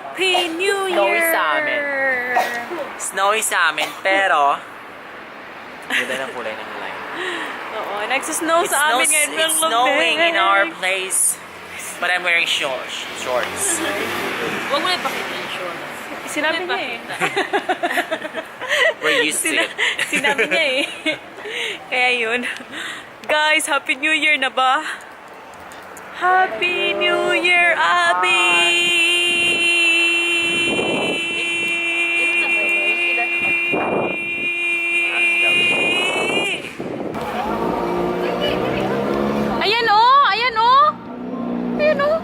Happy New Snowy Year! sa amin. Snowy sa amin, pero ganda ng kulay ng light. Oo, nagsisnow sa amin ngayon. It's snowing in our place. But I'm wearing shorts. Huwag mo na ipakita yung shorts. Sinabi niya eh. We're used to it. Sinabi niya eh. Kaya yun. Guys, Happy New Year na ba? Happy New Year, Abby! Ayan oh! Ayan oh! Ayan oh!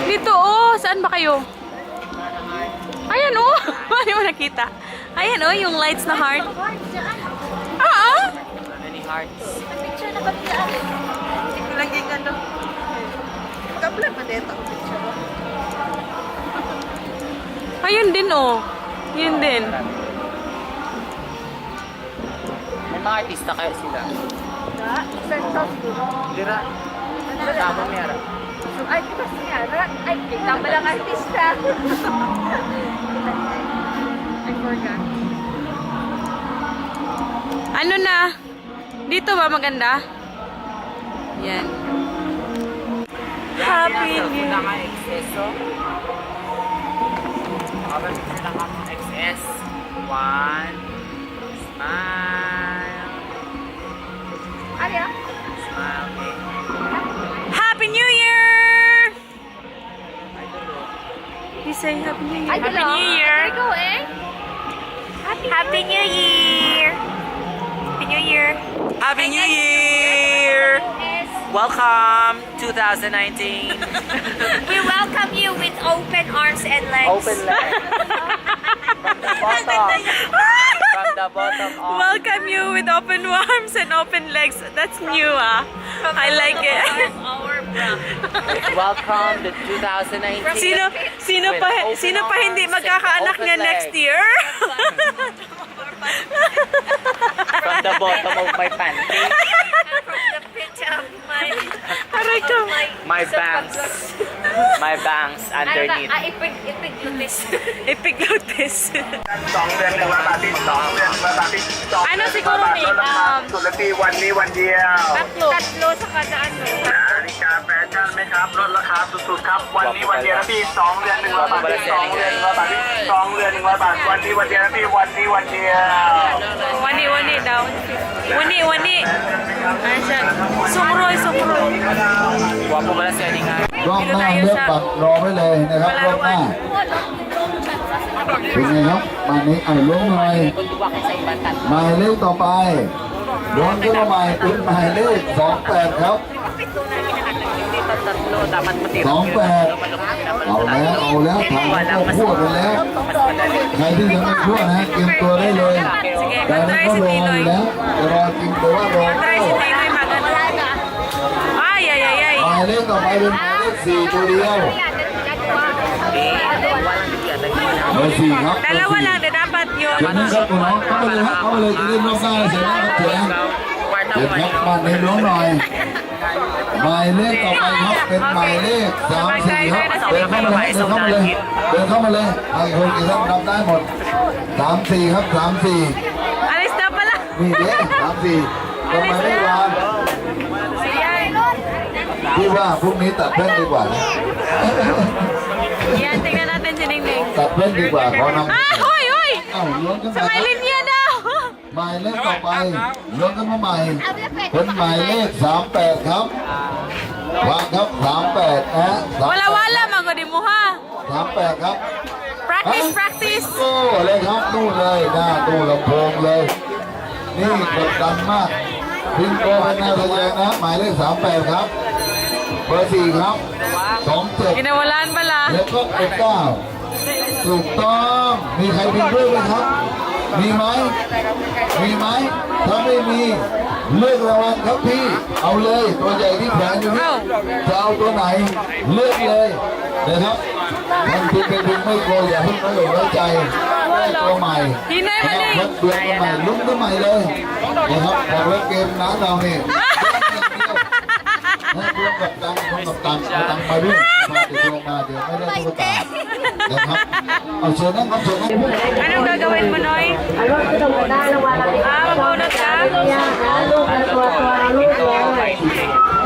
Dito oh! Saan ba kayo? Ayan oh! Hindi mo nakita. Ayan oh, yung lights na heart. Ah! Many hearts. Picture na ba siya? Hindi ko lang yung ano. Kapla pa dito ang picture mo. Ayun din oh. Yun din. May mga artista kayo sila. Central School. Dira. Tama meron. Ay, di ba siya? Ay, tama lang artista. I forgot. Ano na? Dito ba maganda? Yan. Happy New Year. Year. Ka XS, oh. Kapag picture lang ako XS. One. Smile. Ano yan? Smile, okay. Happy New Year! You say Happy New Year. Ay, Happy New Year. There you go eh. Happy New Year. Happy New Year. Happy New Year! Welcome 2019. We welcome you with open arms and legs. Open leg. From the bottom of. Welcome you with open arms and open legs. That's new ah. I like it. Our bra. Welcome to 2019. Sino pa hindi magkakaanak niya next year? From the bottom of my pantry. From the pit of my... Aray ko. My bangs. My bangs underneath. Ipiglutis. Epiglotis. 2 เดือน1 วันอาทิตย์2 เดือน1 วันอาทิตย์ Ano siguro ni? สุดละทีวันนี้วันเดียว Tatlo sa kada ano. นาฬิกาแฟชั่นไหมครับลดราคาสุดๆครับวันนี้วันเดียวนะพี่2 เดือน100 บาท2 เดือน100 บาท2 เดือน100 บาทวันนี้วันเดียวนะพี่วันนี้วันเดียว Wani daw. Wani. Ano siya? Sumroy. Guwapo pala si Aling nga. รอบหน้าเลือกบัตรรอไว้เลยนะครับรอบหน้าเป็นไงครับมานี้ล้วงหน่อย Tulduwa kayo sa ibang tatlo. หมายเลขต่อไปล้วงขึ้นมาใหม่เป็นหมายเลข28ครับ Dito tatlo, dapat matira. 28เอาแล้วทางก็พูดกันแล้วใครที่ยังไม่พูดนะเตรียมตัวได้เลย Sige, แต่นั้น mag-try ก็ si รออ Tinoy. ยู่แล้วรอจริงแต่ว่ารอ Try si Tinoy magano. Ay. หมายเลขต่อไปเป็นหมายเลข4ตัวเดียวเบอร์4ครับ Dalawa lang din dapat yun. เดี๋ยวนะครับคุณน้องเข้ามาเลยครับเข้ามาเลยจะได้ล่วงหน้าเสร็จแล้วครับเดี๋ยวนะเดี๋ยวครับมาในล้วงหน่อยหมายเลขต่อไปครับเป็นหมายเลข34ครับเดินเข้ามาเลยเดินเข้ามาเลยเดินเข้ามาเลยไอ้คนกี่ท่านรับได้หมด34ครับ34 Alis na pala. นี่เด้34ตรงหมายเลขวาง Yan. พี่ว่าพรุ่งนี้ตัดแว่นดีกว่านะ Yan, tingnan natin si Ningning. ตัดแว่นดีกว่าขอนำ Ah, hoy! เอ้าล้วงกัน Sa มา may linya daw. หมายเลขต่อไปล้วงกันมาใหม่เป็นหมายเลข38ครับวางครับ38นะ Wala-wala, magodi mo ha. 38ครับ Practice. โอ้เลยครับนู่นเลยหน้าตู้ลำโพงเลย นี่กดดันมากพิงโกเป็นหน้าแสดงนะหมายเลข38ครับเบอร์4ครับ27 Ginawalaan pala. แล้วก็19ถูกต้องมีใครพิมพ์ด้วยไหมครับ มีไหมถ้าไม่มีเลือกรางวัลครับพี่เอาเลยตัวใหญ่ที่แขวนอยู่นี่จะเอาตัวไหนเลือกเลยนะครับท่านพิมพ์ไปพิมพ์ไม่โกลัวอย่าเพิ่งน้อยอกน้อยใจได้ตัวใหม่ Hinay Mali, เพิ่ mali. มเดือนกันใหม่ลุ้นกันใหม่เลยนะครับบอกเลยเกมน้าเราเนี่ยให้เพื่อนกับตังคนกับตังเอาตังไปด้วยมาเดี๋ยวลงมาเดี๋ยวไม่ได้ตุ๊กตานะครับเอาเชิญนะครับเชิญนะ Anong gagawin mo, Noy? อันว่าคือตรงกันได้รางวัลละ Mabunot ka? เนี่ยนะลูกละตัวลูกเลย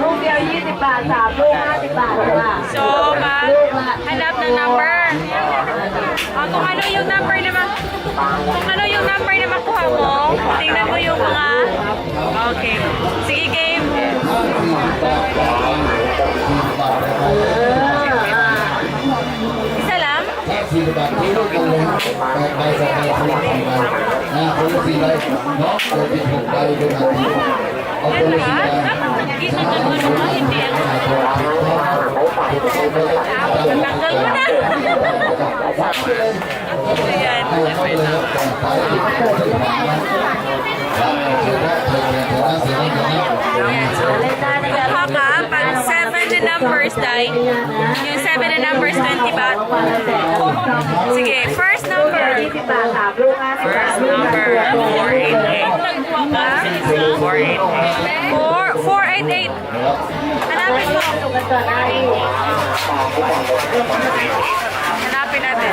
ลูกเดียว20 บาท3ลูก50 บาทค่ะ So, hanap ng number. Kung ano yung number na makuha mo, tingnan mo yung mga... Okay. Sige, game. Isa lang? 40 บาทที่ลูกกันเลยใบสแกนคนละ2ใบนะคนละ4ใบเนาะเดี๋ยวมี6ใบด้วยกันเอาคนละ4ใบ Tanggal mo na. Ayan. Kuha ka pag 7 na numbers, Day. Yung 7 na numbers, 20 baht. Sige, first number. 20 บาท3ลูก50 บาท Number 488. 488. Hanapin mo. กันก่อนได้ Hanapin natin.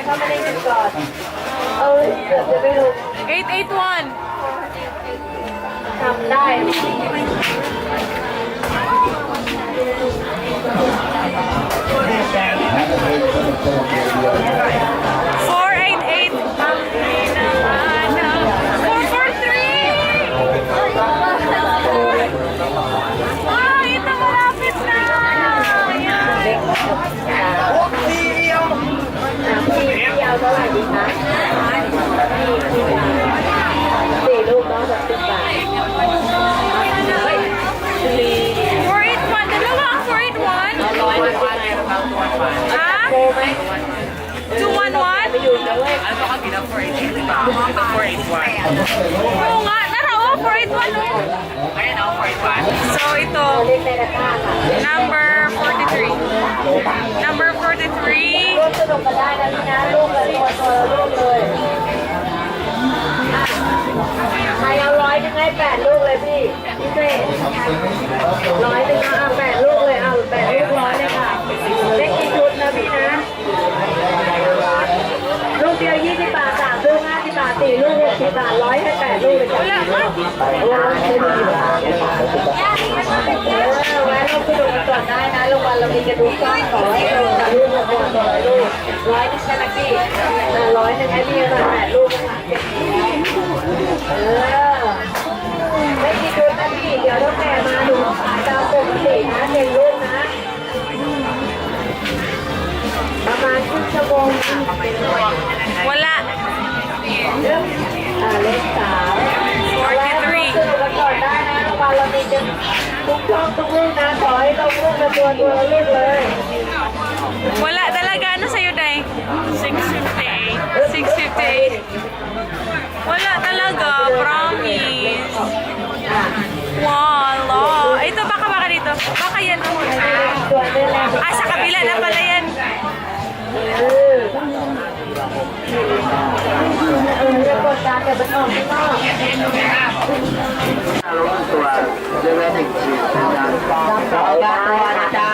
เข้ามาเล่นกันก่อนเกือบจะไม่รู้ 881. ทำได้ 488. 443. Wow, ito malapit na. Ayan. พี่เดียวเท่าไหร่ดีคะ4ลูกเนาะ60 บาท 481. Dalawa ang 481. Ha? โกไหม 211? ไปอยู่นะเว้ย Ano ka bilang 488? Ito 481. Oo nga, narao, 481 oh. Ayan ako, 481. So ito, เล่นในตะกร้าค่ะ number 43. Number 43. ร่วมสนุกกันได้นะพี่นะลูกละตัวลูกเลยใครเอา100ยังไง8ลูกเลยพี่พิเศษ100นึงเอา8ลูกเลยเอา8ลูก100เลยค่ะเล็กกี่ชุดนะพี่นะลูกเดียว20 บาท3ลูก50 บาท4ลูก60 บาท100ให้8ลูกเลยจ้ะ Wala nga. แวะลงไปดูกันก่อนได้นะโรงพยาบาลเรามีกระดูกก้อนขอให้ลงกับลูกละตัว100ลูก100นึงใช่ไหมพี่100นึงให้พี่ละ8ลูกนะคะไม่กี่ชุดนะพี่เดี๋ยวถ้าแม่มาดูขายตามปกตินะ1ลูกนะประมาณครึ่งชั่วโมงค่ะ Wala. เริ่มเลข3แล้วสนุกกันก่อนได้นะโรงพยาบาลเรามีกันทุกช่องทุกลูกนะขอให้ลงลูกละตัวละลูกเลย Wala talaga. Ano sa'yo, Day? 658. 658. Wala talaga. Promise. Wala. Ito, baka dito. Baka yan.ตัวนี้แหละ Ah, sa kabila na pala yan. เรื่องกดดันแต่มันออกไม่นอก ตัวเรื่องแรก1ขีดนะครับตัวนะจ๊ะ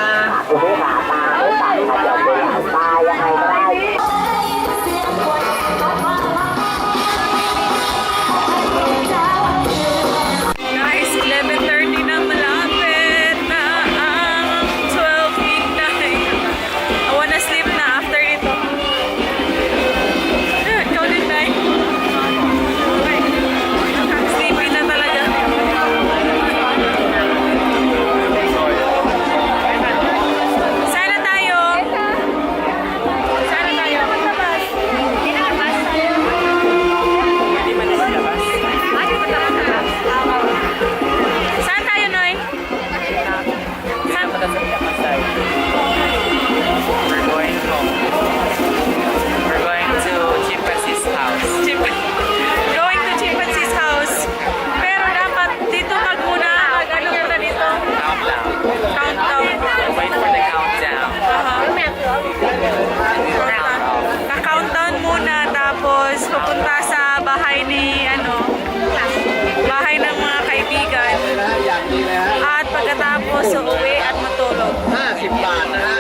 Guys, 11:30 na, malapit na ang 12 midnight. I wanna sleep na after ito. Ikaw din, Day. Sleepy na talaga. So, uwi at matulog. 50 บาทนะฮะ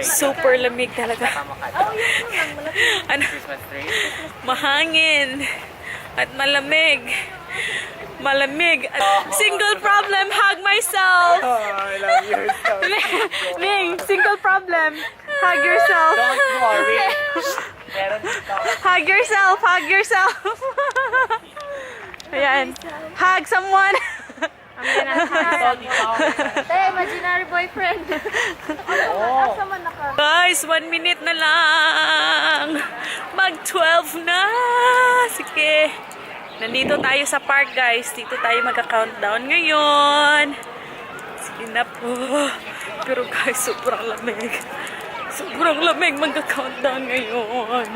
Super lamig talaga. Ano? Christmas tree. Mahangin. At malamig. Malamig. At single problem, hug myself. I love you so Ning, single problem. Hug yourself. Don't worry. Meron dito. Hug yourself. Hug yourself. Ayan. Hug someone. imaginary boyfriend. Guys, 1 minute na lang. Mag-12 na. Sige. Nandito tayo sa park, guys. Dito tayo magka-countdown ngayon. Sige na po. Pero guys, sobrang lamig. Sobrang lamig magka-countdown ngayon.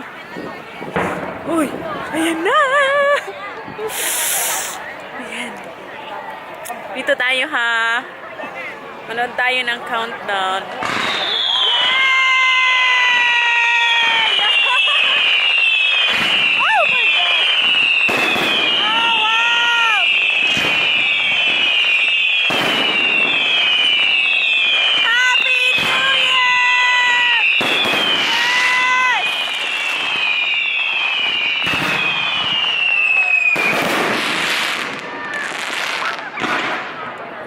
Uy, ayan na. Ayan. Dito tayo ha. Manood tayo ng countdown. Oh my God! Oh wow! Happy New Year! Yes!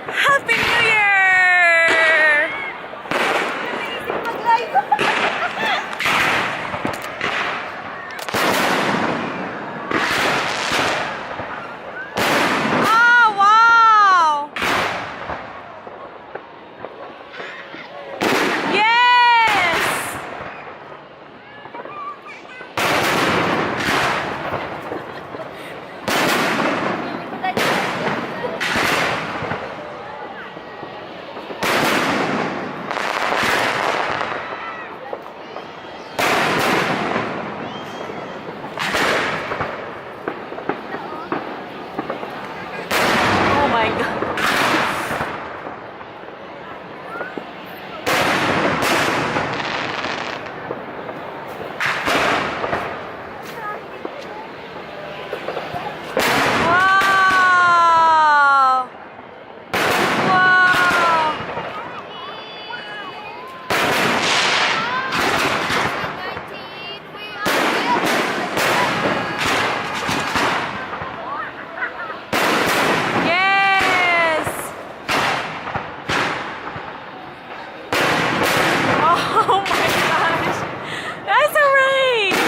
Happy New Year! Oh, wow! Yes! Oh my God. Wow! Wow! Yes! Oh my gosh! That's alright!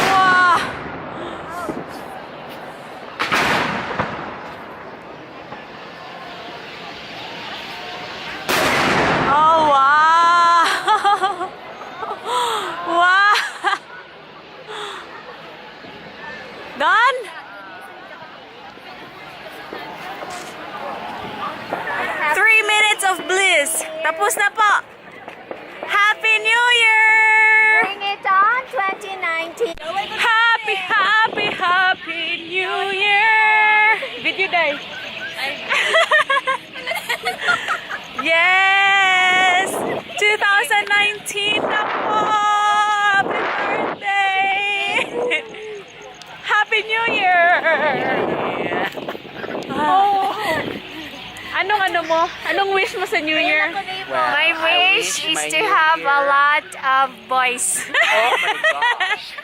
Wow! Oh wow! Wow! Done? Three minutes of bliss. Tapos na po. Happy New Year! Bring it on 2019. Happy, happy, happy New Year! Video day. Yes! 2019 na po! Happy birthday! Happy New Year! Oh. Anong ano mo? Anong wish mo sa New Year? Well, My I wish is my to new have a year- lot of boys. Oh my gosh.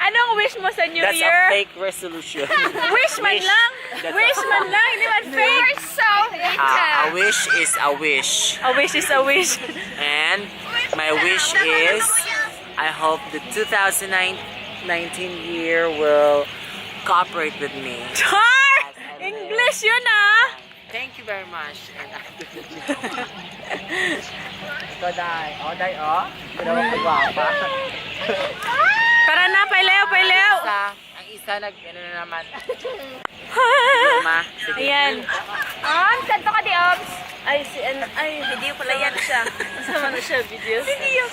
Anong wish mo sa New That's Year? a fake resolution. Wish man lang? That's Wish man lang, hindi man fake. So a wish is a wish. A wish is a wish. And my wish is I hope the 2019 year will cooperate with me. Char! English yun ah! Thank you very much. And ito, Day. O, Day, o. Ito naman kagwapa. Tara na, pailaw, pailaw! Ang isa ano na naman. Ah! Ma, sige. Ayan. Oms, kanto ka di, Oms. Ay, video pala yan siya. Sama na siya, video. Video.